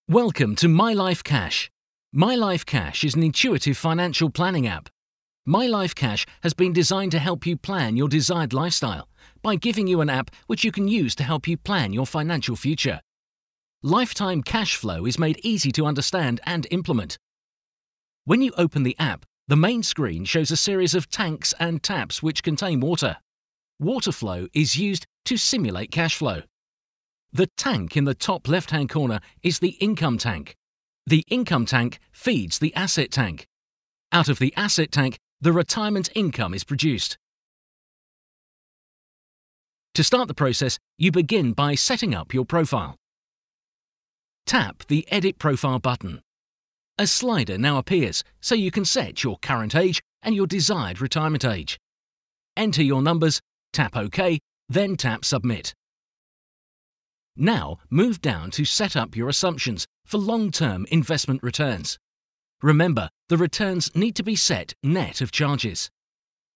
Welcome to MyLifeCash. MyLifeCash is an intuitive financial planning app. MyLifeCash has been designed to help you plan your desired lifestyle by giving you an app which you can use to help you plan your financial future. Lifetime cash flow is made easy to understand and implement. When you open the app, the main screen shows a series of tanks and taps which contain water. Water flow is used to simulate cash flow. The tank in the top left-hand corner is the income tank. The income tank feeds the asset tank. Out of the asset tank, the retirement income is produced. To start the process, you begin by setting up your profile. Tap the Edit Profile button. A slider now appears, so you can set your current age and your desired retirement age. Enter your numbers, tap OK, then tap Submit. Now move down to set up your assumptions for long-term investment returns. Remember, the returns need to be set net of charges,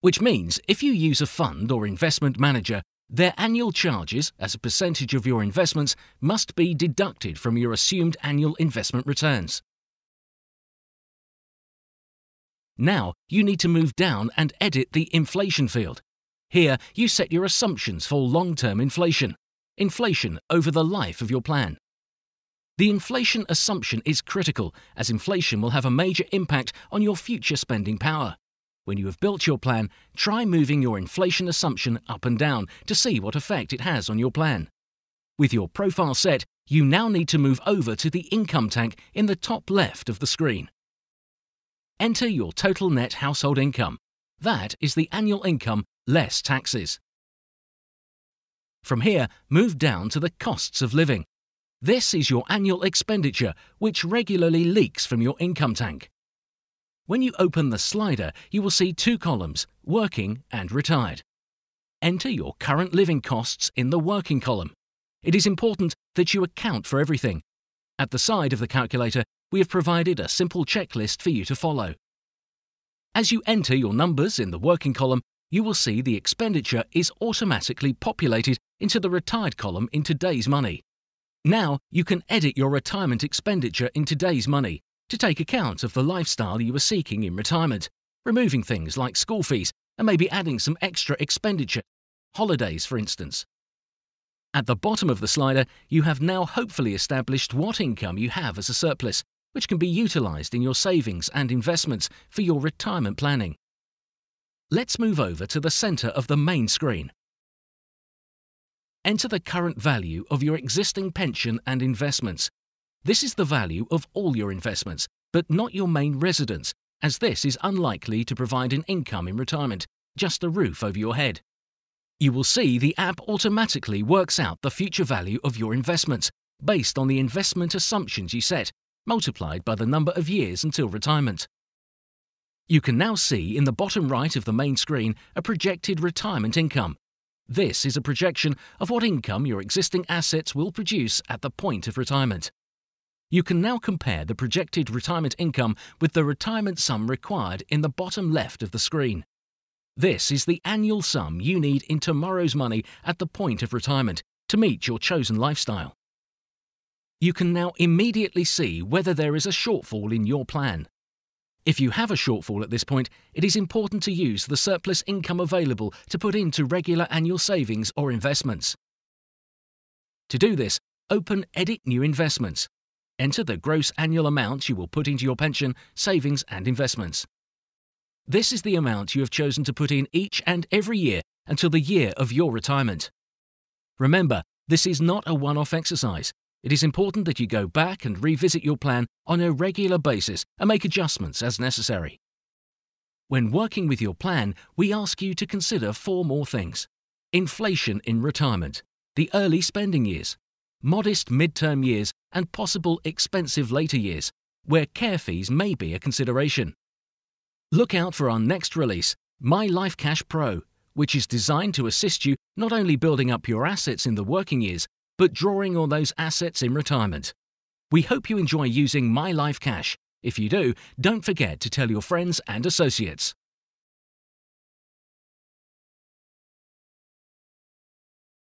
which means if you use a fund or investment manager, their annual charges as a percentage of your investments must be deducted from your assumed annual investment returns. Now you need to move down and edit the inflation field. Here you set your assumptions for long-term inflation over the life of your plan. The inflation assumption is critical, as inflation will have a major impact on your future spending power. When you have built your plan, try moving your inflation assumption up and down to see what effect it has on your plan. With your profile set, you now need to move over to the income tank in the top left of the screen. Enter your total net household income. That is the annual income less taxes. From here, move down to the costs of living. This is your annual expenditure, which regularly leaks from your income tank. When you open the slider, you will see two columns, working and retired. Enter your current living costs in the working column. It is important that you account for everything. At the side of the calculator, we have provided a simple checklist for you to follow. As you enter your numbers in the working column, you will see the expenditure is automatically populated into the retired column in today's money. Now you can edit your retirement expenditure in today's money to take account of the lifestyle you are seeking in retirement, removing things like school fees and maybe adding some extra expenditure, holidays for instance. At the bottom of the slider, you have now hopefully established what income you have as a surplus, which can be utilized in your savings and investments for your retirement planning. Let's move over to the center of the main screen. Enter the current value of your existing pension and investments. This is the value of all your investments, but not your main residence, as this is unlikely to provide an income in retirement, just a roof over your head. You will see the app automatically works out the future value of your investments based on the investment assumptions you set, multiplied by the number of years until retirement. You can now see in the bottom right of the main screen a projected retirement income. This is a projection of what income your existing assets will produce at the point of retirement. You can now compare the projected retirement income with the retirement sum required in the bottom left of the screen. This is the annual sum you need in tomorrow's money at the point of retirement to meet your chosen lifestyle. You can now immediately see whether there is a shortfall in your plan. If you have a shortfall at this point, it is important to use the surplus income available to put into regular annual savings or investments. To do this, open Edit New Investments. Enter the gross annual amount you will put into your pension, savings and investments. This is the amount you have chosen to put in each and every year until the year of your retirement. Remember, this is not a one-off exercise. It is important that you go back and revisit your plan on a regular basis and make adjustments as necessary. When working with your plan, we ask you to consider 4 more things: inflation in retirement, the early spending years, modest mid-term years, and possible expensive later years, where care fees may be a consideration. Look out for our next release, MyLifeCash Pro, which is designed to assist you not only building up your assets in the working years, but drawing on those assets in retirement. We hope you enjoy using MyLifeCash. If you do, don't forget to tell your friends and associates.